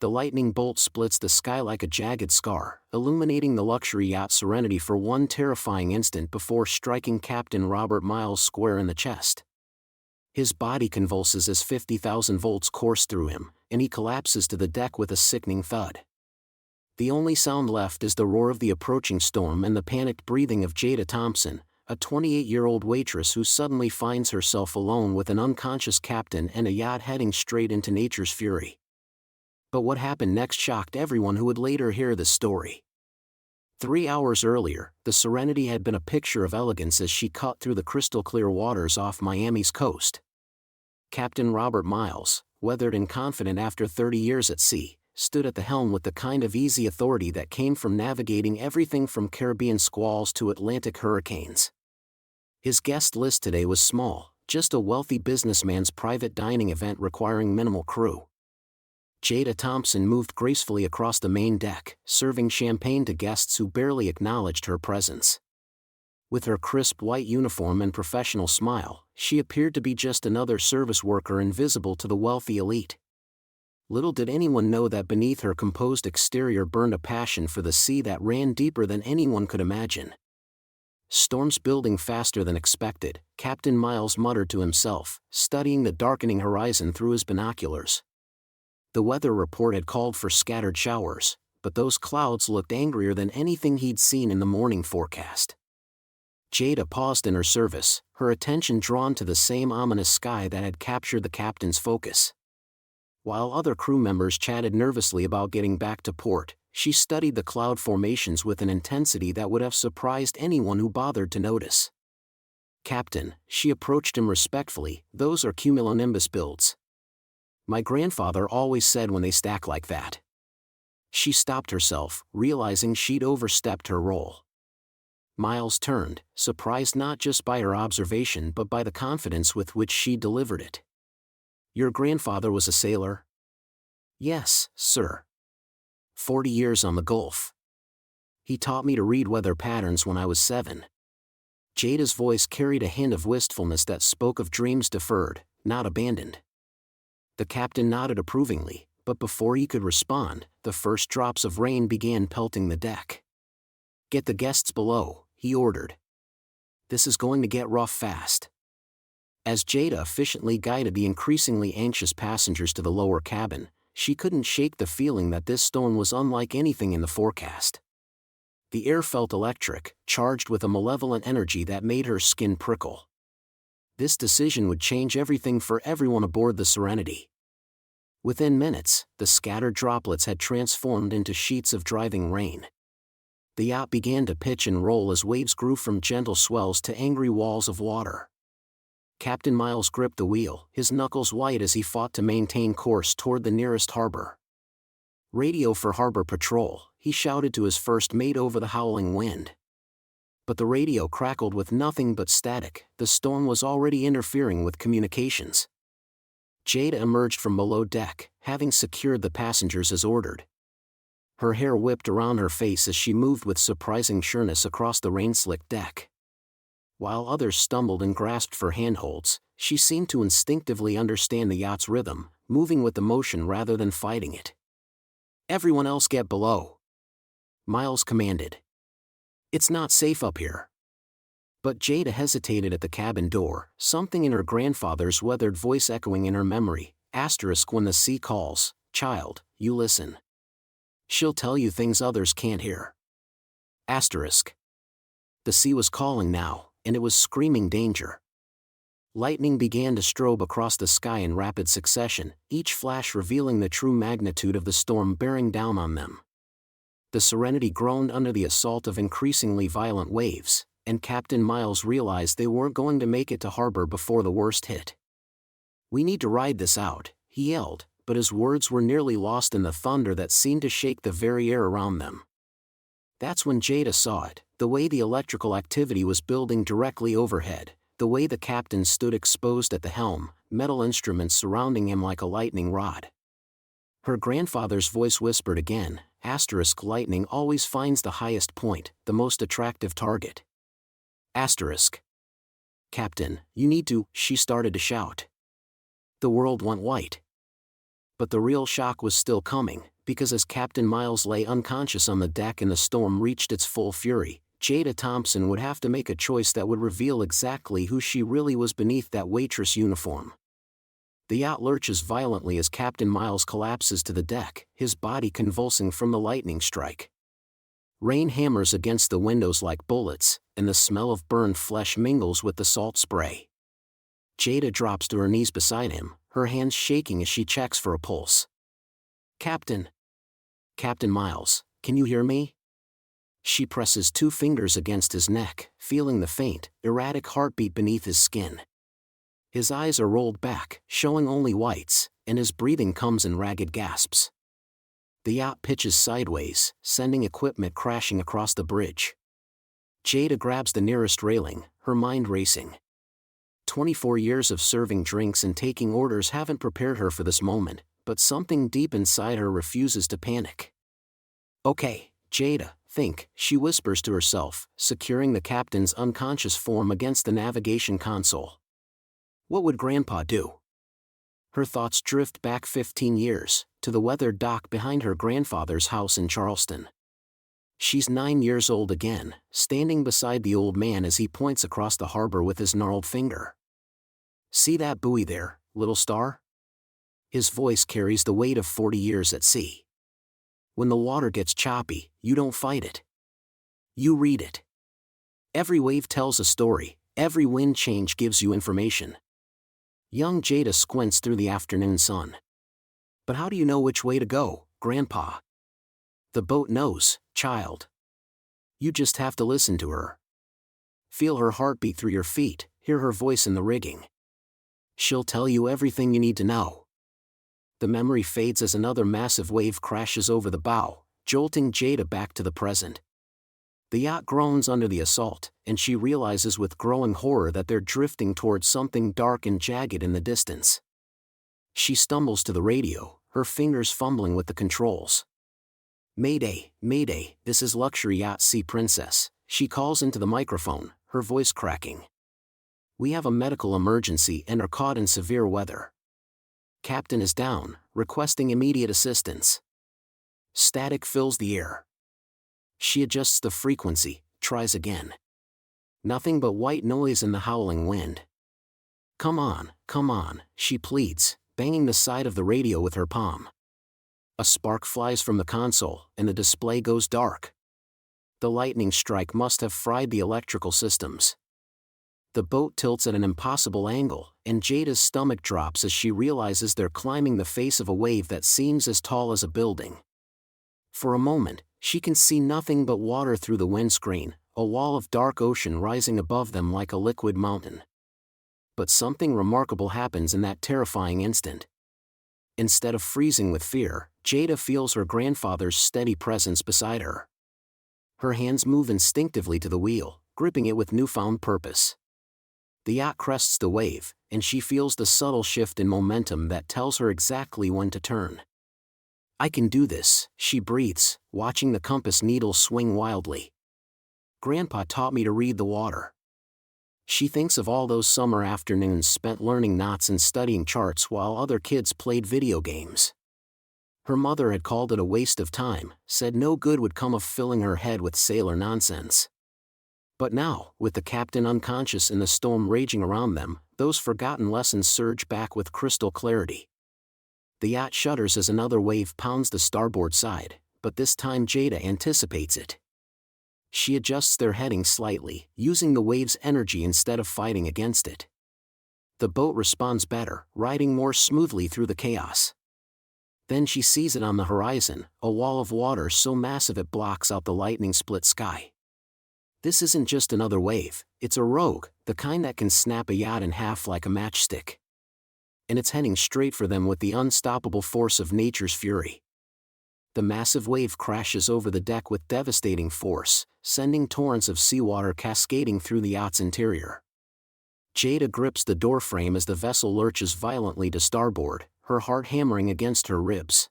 the lightning bolt splits the sky like a jagged scar, illuminating the luxury yacht Serenity for one terrifying instant before striking Captain Robert Miles square in the chest. His body convulses as 50,000 volts course through him, and he collapses to the deck with a sickening thud. The only sound left is the roar of the approaching storm and the panicked breathing of Jada Thompson, a 28-year-old waitress who suddenly finds herself alone with an unconscious captain and a yacht heading straight into nature's fury. But what happened next shocked everyone who would later hear the story. 3 hours earlier, the Serenity had been a picture of elegance as she cut through the crystal-clear waters off Miami's coast. Captain Robert Miles, weathered and confident after 30 years at sea, stood at the helm with the kind of easy authority that came from navigating everything from Caribbean squalls to Atlantic hurricanes. His guest list today was small, just a wealthy businessman's private dining event requiring minimal crew. Jada Thompson moved gracefully across the main deck, serving champagne to guests who barely acknowledged her presence. With her crisp white uniform and professional smile, she appeared to be just another service worker invisible to the wealthy elite. Little did anyone know that beneath her composed exterior burned a passion for the sea that ran deeper than anyone could imagine. Storms building faster than expected, Captain Miles muttered to himself, studying the darkening horizon through his binoculars. The weather report had called for scattered showers, but those clouds looked angrier than anything he'd seen in the morning forecast. Jada paused in her service, her attention drawn to the same ominous sky that had captured the captain's focus. While other crew members chatted nervously about getting back to port, she studied the cloud formations with an intensity that would have surprised anyone who bothered to notice. "Captain," she approached him respectfully, "those are cumulonimbus builds. My grandfather always said when they stack like that." She stopped herself, realizing she'd overstepped her role. Miles turned, surprised not just by her observation but by the confidence with which she delivered it. "Your grandfather was a sailor?" "Yes, sir. 40 years on the Gulf. He taught me to read weather patterns when I was 7. Jada's voice carried a hint of wistfulness that spoke of dreams deferred, not abandoned. The captain nodded approvingly, but before he could respond, the first drops of rain began pelting the deck. "Get the guests below," he ordered. "This is going to get rough fast." As Jada efficiently guided the increasingly anxious passengers to the lower cabin, she couldn't shake the feeling that this storm was unlike anything in the forecast. The air felt electric, charged with a malevolent energy that made her skin prickle. This decision would change everything for everyone aboard the Serenity. Within minutes, the scattered droplets had transformed into sheets of driving rain. The yacht began to pitch and roll as waves grew from gentle swells to angry walls of water. Captain Miles gripped the wheel, his knuckles white as he fought to maintain course toward the nearest harbor. "Radio for harbor patrol," he shouted to his first mate over the howling wind. But the radio crackled with nothing but static, the storm was already interfering with communications. Jada emerged from below deck, having secured the passengers as ordered. Her hair whipped around her face as she moved with surprising sureness across the rain-slicked deck. While others stumbled and grasped for handholds, she seemed to instinctively understand the yacht's rhythm, moving with the motion rather than fighting it. "Everyone else get below," Miles commanded. "It's not safe up here." But Jada hesitated at the cabin door, something in her grandfather's weathered voice echoing in her memory. "When the sea calls, child, you listen. She'll tell you things others can't hear." The sea was calling now, and it was screaming danger. Lightning began to strobe across the sky in rapid succession, each flash revealing the true magnitude of the storm bearing down on them. The Serenity groaned under the assault of increasingly violent waves, and Captain Miles realized they weren't going to make it to harbor before the worst hit. "We need to ride this out," he yelled, but his words were nearly lost in the thunder that seemed to shake the very air around them. That's when Jada saw it, the way the electrical activity was building directly overhead, the way the captain stood exposed at the helm, metal instruments surrounding him like a lightning rod. Her grandfather's voice whispered again, "Lightning always finds the highest point, the most attractive target." "Captain, you need to," she started to shout. The world went white. But the real shock was still coming. Because as Captain Miles lay unconscious on the deck and the storm reached its full fury, Jada Thompson would have to make a choice that would reveal exactly who she really was beneath that waitress uniform. The yacht lurches violently as Captain Miles collapses to the deck, his body convulsing from the lightning strike. Rain hammers against the windows like bullets, and the smell of burned flesh mingles with the salt spray. Jada drops to her knees beside him, her hands shaking as she checks for a pulse. Captain Miles, can you hear me? She presses 2 fingers against his neck, feeling the faint, erratic heartbeat beneath his skin. His eyes are rolled back, showing only whites, and his breathing comes in ragged gasps. The yacht pitches sideways, sending equipment crashing across the bridge. Jada grabs the nearest railing, her mind racing. 24 years of serving drinks and taking orders haven't prepared her for this moment, but something deep inside her refuses to panic. Okay, Jada, think, she whispers to herself, securing the captain's unconscious form against the navigation console. What would Grandpa do? Her thoughts drift back 15 years, to the weathered dock behind her grandfather's house in Charleston. She's 9 years old again, standing beside the old man as he points across the harbor with his gnarled finger. See that buoy there, little star? His voice carries the weight of 40 years at sea. When the water gets choppy, you don't fight it. You read it. Every wave tells a story, every wind change gives you information. Young Jada squints through the afternoon sun. But how do you know which way to go, Grandpa? The boat knows, child. You just have to listen to her. Feel her heartbeat through your feet, hear her voice in the rigging. She'll tell you everything you need to know. The memory fades as another massive wave crashes over the bow, jolting Jada back to the present. The yacht groans under the assault, and she realizes with growing horror that they're drifting towards something dark and jagged in the distance. She stumbles to the radio, her fingers fumbling with the controls. Mayday, Mayday, this is Luxury Yacht Sea Princess, she calls into the microphone, her voice cracking. We have a medical emergency and are caught in severe weather. Captain is down, requesting immediate assistance. Static fills the air. She adjusts the frequency, tries again. Nothing but white noise and the howling wind. Come on, she pleads, banging the side of the radio with her palm. A spark flies from the console, and the display goes dark. The lightning strike must have fried the electrical systems. The boat tilts at an impossible angle, and Jada's stomach drops as she realizes they're climbing the face of a wave that seems as tall as a building. For a moment, she can see nothing but water through the windscreen, a wall of dark ocean rising above them like a liquid mountain. But something remarkable happens in that terrifying instant. Instead of freezing with fear, Jada feels her grandfather's steady presence beside her. Her hands move instinctively to the wheel, gripping it with newfound purpose. The yacht crests the wave, and she feels the subtle shift in momentum that tells her exactly when to turn. I can do this, she breathes, watching the compass needle swing wildly. Grandpa taught me to read the water. She thinks of all those summer afternoons spent learning knots and studying charts while other kids played video games. Her mother had called it a waste of time, said no good would come of filling her head with sailor nonsense. But now, with the captain unconscious and the storm raging around them, those forgotten lessons surge back with crystal clarity. The yacht shudders as another wave pounds the starboard side, but this time Jada anticipates it. She adjusts their heading slightly, using the wave's energy instead of fighting against it. The boat responds better, riding more smoothly through the chaos. Then she sees it on the horizon, a wall of water so massive it blocks out the lightning-split sky. This isn't just another wave, it's a rogue, the kind that can snap a yacht in half like a matchstick. And it's heading straight for them with the unstoppable force of nature's fury. The massive wave crashes over the deck with devastating force, sending torrents of seawater cascading through the yacht's interior. Jada grips the doorframe as the vessel lurches violently to starboard, her heart hammering against her ribs.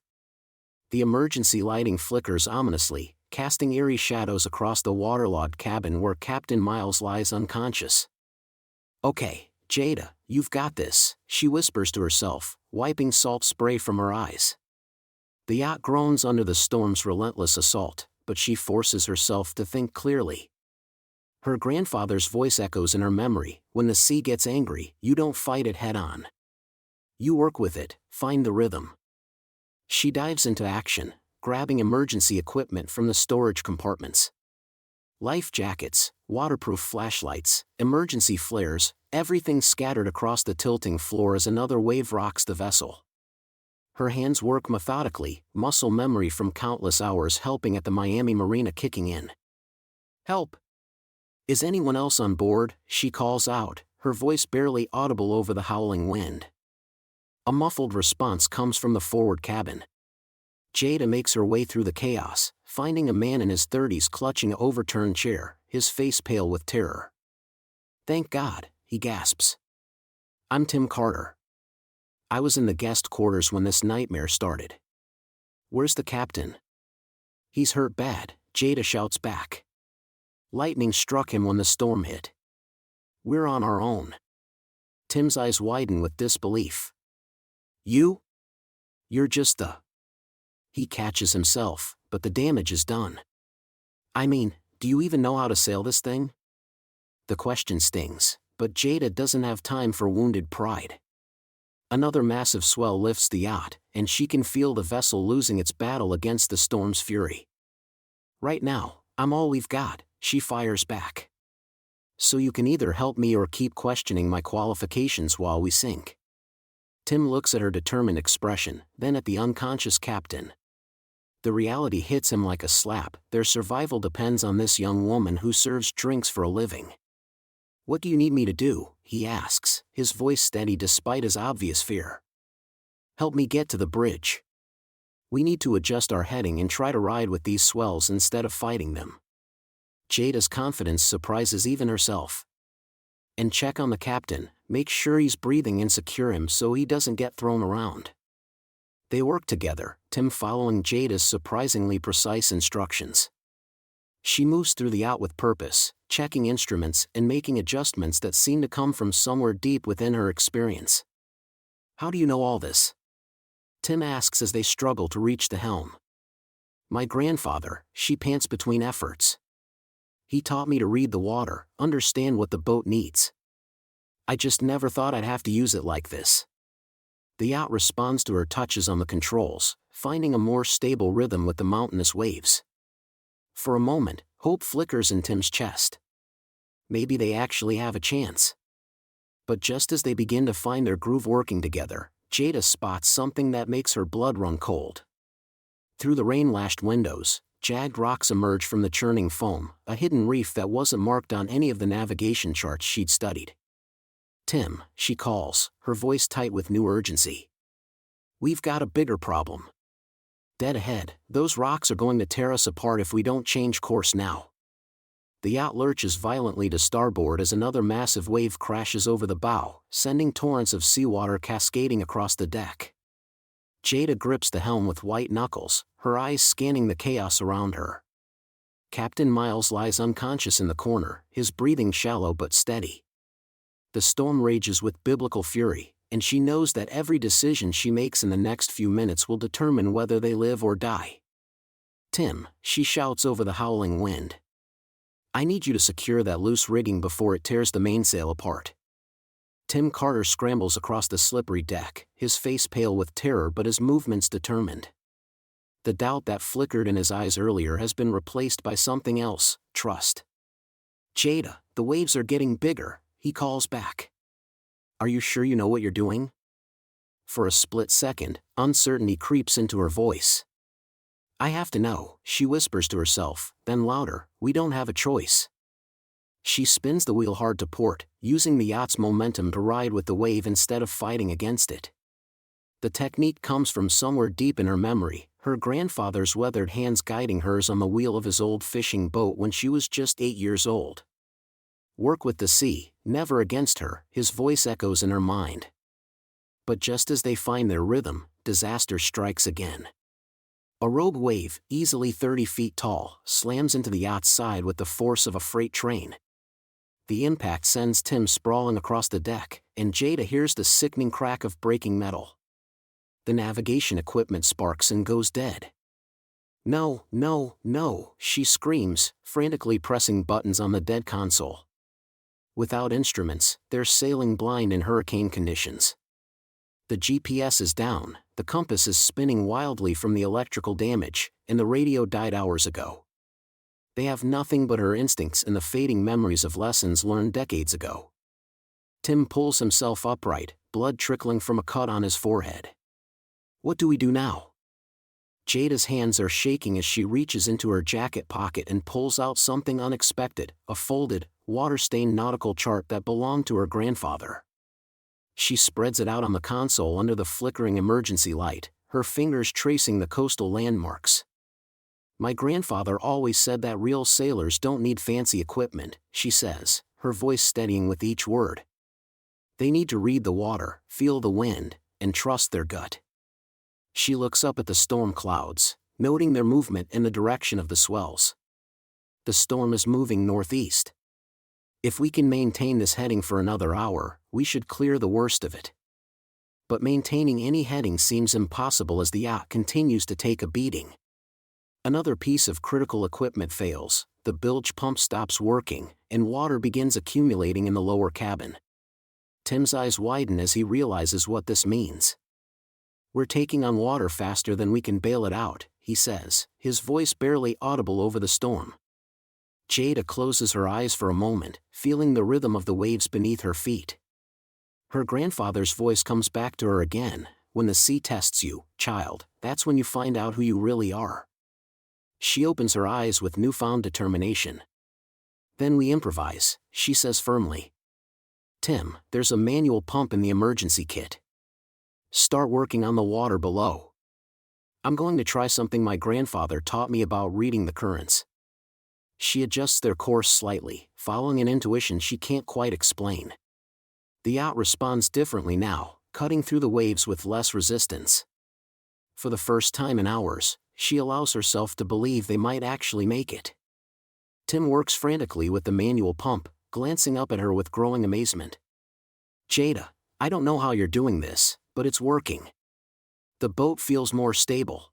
The emergency lighting flickers ominously, casting eerie shadows across the waterlogged cabin where Captain Miles lies unconscious. Okay, Jada, you've got this, she whispers to herself, wiping salt spray from her eyes. The yacht groans under the storm's relentless assault, but she forces herself to think clearly. Her grandfather's voice echoes in her memory: when the sea gets angry, you don't fight it head-on. You work with it, find the rhythm. She dives into action, grabbing emergency equipment from the storage compartments. Life jackets, waterproof flashlights, emergency flares, everything scattered across the tilting floor as another wave rocks the vessel. Her hands work methodically, muscle memory from countless hours helping at the Miami marina kicking in. Help! Is anyone else on board? She calls out, her voice barely audible over the howling wind. A muffled response comes from the forward cabin. Jada makes her way through the chaos, finding a man in his 30s clutching an overturned chair, his face pale with terror. Thank God, he gasps. I'm Tim Carter. I was in the guest quarters when this nightmare started. Where's the captain? He's hurt bad, Jada shouts back. Lightning struck him when the storm hit. We're on our own. Tim's eyes widen with disbelief. You? You're just the... He catches himself, but the damage is done. I mean, do you even know how to sail this thing? The question stings, but Jada doesn't have time for wounded pride. Another massive swell lifts the yacht, and she can feel the vessel losing its battle against the storm's fury. Right now, I'm all we've got, she fires back. So you can either help me or keep questioning my qualifications while we sink. Tim looks at her determined expression, then at the unconscious captain. The reality hits him like a slap: their survival depends on this young woman who serves drinks for a living. What do you need me to do? He asks, his voice steady despite his obvious fear. Help me get to the bridge. We need to adjust our heading and try to ride with these swells instead of fighting them. Jada's confidence surprises even herself. And check on the captain, make sure he's breathing and secure him so he doesn't get thrown around. They work together, Tim following Jada's surprisingly precise instructions. She moves through the yacht with purpose, checking instruments and making adjustments that seem to come from somewhere deep within her experience. How do you know all this? Tim asks as they struggle to reach the helm. My grandfather, she pants between efforts. He taught me to read the water, understand what the boat needs. I just never thought I'd have to use it like this. The yacht responds to her touches on the controls, finding a more stable rhythm with the mountainous waves. For a moment, hope flickers in Tim's chest. Maybe they actually have a chance. But just as they begin to find their groove working together, Jada spots something that makes her blood run cold. Through the rain-lashed windows, jagged rocks emerge from the churning foam, a hidden reef that wasn't marked on any of the navigation charts she'd studied. Tim, she calls, her voice tight with new urgency. We've got a bigger problem. Dead ahead, those rocks are going to tear us apart if we don't change course now. The yacht lurches violently to starboard as another massive wave crashes over the bow, sending torrents of seawater cascading across the deck. Jada grips the helm with white knuckles, her eyes scanning the chaos around her. Captain Miles lies unconscious in the corner, his breathing shallow but steady. The storm rages with biblical fury, and she knows that every decision she makes in the next few minutes will determine whether they live or die. Tim, she shouts over the howling wind. I need you to secure that loose rigging before it tears the mainsail apart. Tim Carter scrambles across the slippery deck, his face pale with terror but his movements determined. The doubt that flickered in his eyes earlier has been replaced by something else: trust. Jada, the waves are getting bigger, he calls back. Are you sure you know what you're doing? For a split second, uncertainty creeps into her voice. I have to know, she whispers to herself, then louder, we don't have a choice. She spins the wheel hard to port, using the yacht's momentum to ride with the wave instead of fighting against it. The technique comes from somewhere deep in her memory, her grandfather's weathered hands guiding hers on the wheel of his old fishing boat when she was just 8 years old. Work with the sea, never against her, his voice echoes in her mind. But just as they find their rhythm, disaster strikes again. A rogue wave, easily 30 feet tall, slams into the yacht's side with the force of a freight train. The impact sends Tim sprawling across the deck, and Jada hears the sickening crack of breaking metal. The navigation equipment sparks and goes dead. No, no, no, she screams, frantically pressing buttons on the dead console. Without instruments, they're sailing blind in hurricane conditions. The GPS is down, the compass is spinning wildly from the electrical damage, and the radio died hours ago. They have nothing but her instincts and the fading memories of lessons learned decades ago. Tim pulls himself upright, blood trickling from a cut on his forehead. What do we do now? Jada's hands are shaking as she reaches into her jacket pocket and pulls out something unexpected, a folded, water-stained nautical chart that belonged to her grandfather. She spreads it out on the console under the flickering emergency light, her fingers tracing the coastal landmarks. My grandfather always said that real sailors don't need fancy equipment, she says, her voice steadying with each word. They need to read the water, feel the wind, and trust their gut. She looks up at the storm clouds, noting their movement in the direction of the swells. The storm is moving northeast. If we can maintain this heading for another hour, we should clear the worst of it. But maintaining any heading seems impossible as the yacht continues to take a beating. Another piece of critical equipment fails, the bilge pump stops working, and water begins accumulating in the lower cabin. Tim's eyes widen as he realizes what this means. We're taking on water faster than we can bail it out, he says, his voice barely audible over the storm. Jada closes her eyes for a moment, feeling the rhythm of the waves beneath her feet. Her grandfather's voice comes back to her again, when the sea tests you, child, that's when you find out who you really are. She opens her eyes with newfound determination. Then we improvise, she says firmly. Tim, there's a manual pump in the emergency kit. Start working on the water below. I'm going to try something my grandfather taught me about reading the currents. She adjusts their course slightly, following an intuition she can't quite explain. The yacht responds differently now, cutting through the waves with less resistance. For the first time in hours, she allows herself to believe they might actually make it. Tim works frantically with the manual pump, glancing up at her with growing amazement. Jada, I don't know how you're doing this, but it's working. The boat feels more stable.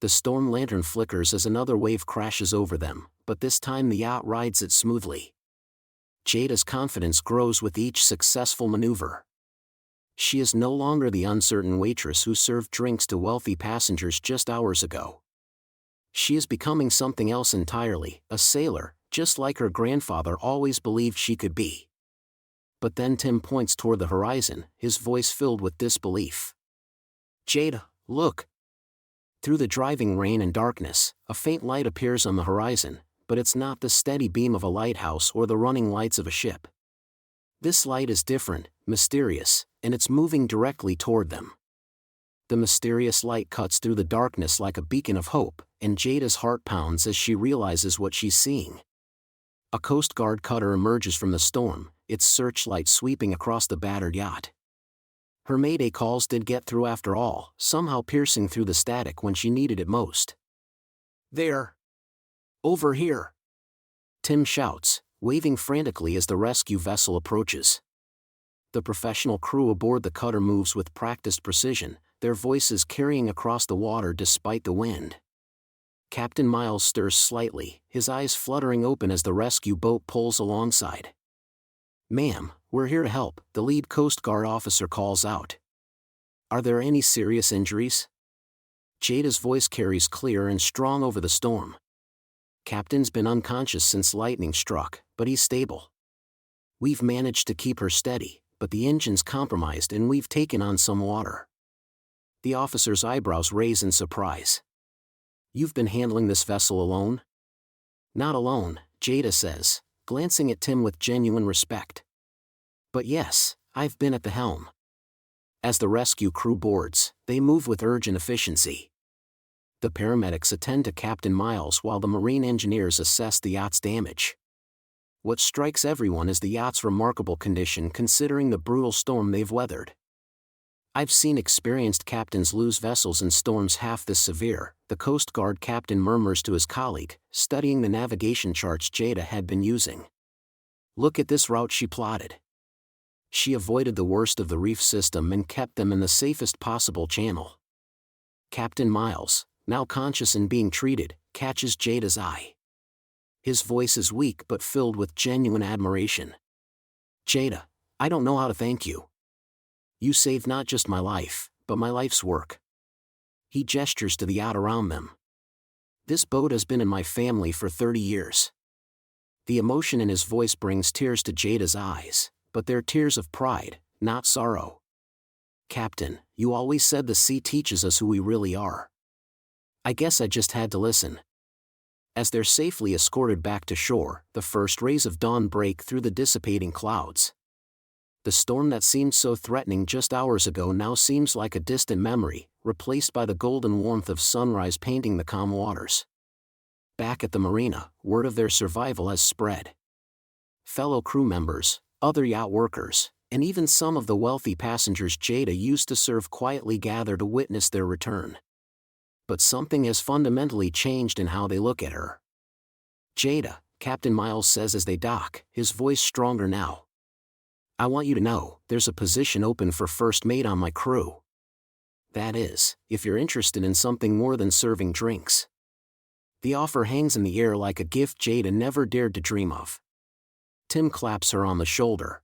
The storm lantern flickers as another wave crashes over them, but this time the yacht rides it smoothly. Jada's confidence grows with each successful maneuver. She is no longer the uncertain waitress who served drinks to wealthy passengers just hours ago. She is becoming something else entirely, a sailor, just like her grandfather always believed she could be. But then Tim points toward the horizon, his voice filled with disbelief. Jada, look! Through the driving rain and darkness, a faint light appears on the horizon, but it's not the steady beam of a lighthouse or the running lights of a ship. This light is different, mysterious, and it's moving directly toward them. The mysterious light cuts through the darkness like a beacon of hope, and Jada's heart pounds as she realizes what she's seeing. A Coast Guard cutter emerges from the storm, its searchlight sweeping across the battered yacht. Her mayday calls did get through after all, somehow piercing through the static when she needed it most. There! Over here! Tim shouts, waving frantically as the rescue vessel approaches. The professional crew aboard the cutter moves with practiced precision, their voices carrying across the water despite the wind. Captain Miles stirs slightly, his eyes fluttering open as the rescue boat pulls alongside. Ma'am, we're here to help, the lead Coast Guard officer calls out. Are there any serious injuries? Jada's voice carries clear and strong over the storm. Captain's been unconscious since lightning struck, but he's stable. We've managed to keep her steady, but the engine's compromised and we've taken on some water. The officer's eyebrows raise in surprise. You've been handling this vessel alone? Not alone, Jada says, glancing at Tim with genuine respect. But yes, I've been at the helm. As the rescue crew boards, they move with urgent efficiency. The paramedics attend to Captain Miles while the marine engineers assess the yacht's damage. What strikes everyone is the yacht's remarkable condition considering the brutal storm they've weathered. I've seen experienced captains lose vessels in storms half this severe, the Coast Guard captain murmurs to his colleague, studying the navigation charts Jada had been using. Look at this route she plotted. She avoided the worst of the reef system and kept them in the safest possible channel. Captain Miles, now conscious and being treated, catches Jada's eye. His voice is weak but filled with genuine admiration. "Jada, I don't know how to thank you. You saved not just my life, but my life's work." He gestures to the yacht around them. "This boat has been in my family for 30 years. The emotion in his voice brings tears to Jada's eyes, but they're tears of pride, not sorrow. "Captain, you always said the sea teaches us who we really are. I guess I just had to listen." As they're safely escorted back to shore, the first rays of dawn break through the dissipating clouds. The storm that seemed so threatening just hours ago now seems like a distant memory, replaced by the golden warmth of sunrise painting the calm waters. Back at the marina, word of their survival has spread. Fellow crew members, other yacht workers, and even some of the wealthy passengers Jada used to serve quietly gather to witness their return. But something has fundamentally changed in how they look at her. "Jada," Captain Miles says as they dock, his voice stronger now. "I want you to know, there's a position open for first mate on my crew. That is, if you're interested in something more than serving drinks." The offer hangs in the air like a gift Jada never dared to dream of. Tim claps her on the shoulder.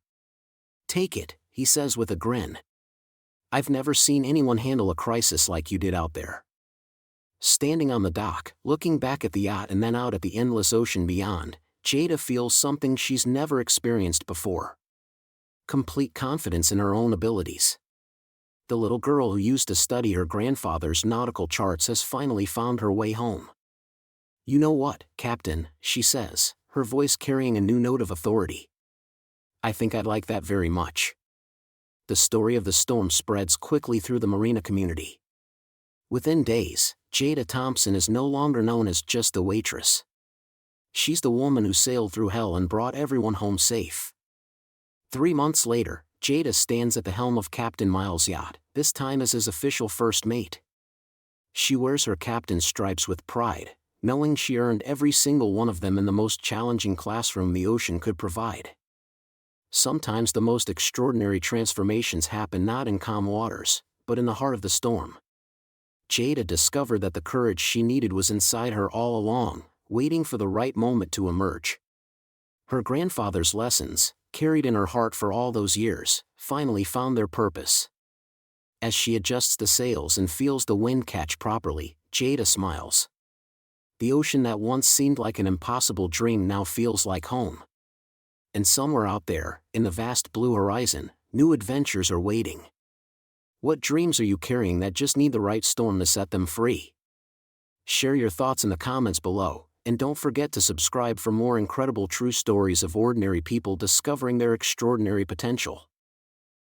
"Take it," he says with a grin. "I've never seen anyone handle a crisis like you did out there." Standing on the dock, looking back at the yacht and then out at the endless ocean beyond, Jada feels something she's never experienced before. Complete confidence in her own abilities. The little girl who used to study her grandfather's nautical charts has finally found her way home. "You know what, Captain," she says, her voice carrying a new note of authority. "I think I'd like that very much." The story of the storm spreads quickly through the marina community. Within days, Jada Thompson is no longer known as just a waitress. She's the woman who sailed through hell and brought everyone home safe. 3 months later, Jada stands at the helm of Captain Miles' yacht, this time as his official first mate. She wears her captain's stripes with pride, knowing she earned every single one of them in the most challenging classroom the ocean could provide. Sometimes the most extraordinary transformations happen not in calm waters, but in the heart of the storm. Jada discovered that the courage she needed was inside her all along, waiting for the right moment to emerge. Her grandfather's lessons, carried in her heart for all those years, finally found their purpose. As she adjusts the sails and feels the wind catch properly, Jada smiles. The ocean that once seemed like an impossible dream now feels like home. And somewhere out there, in the vast blue horizon, new adventures are waiting. What dreams are you carrying that just need the right storm to set them free? Share your thoughts in the comments below, and don't forget to subscribe for more incredible true stories of ordinary people discovering their extraordinary potential.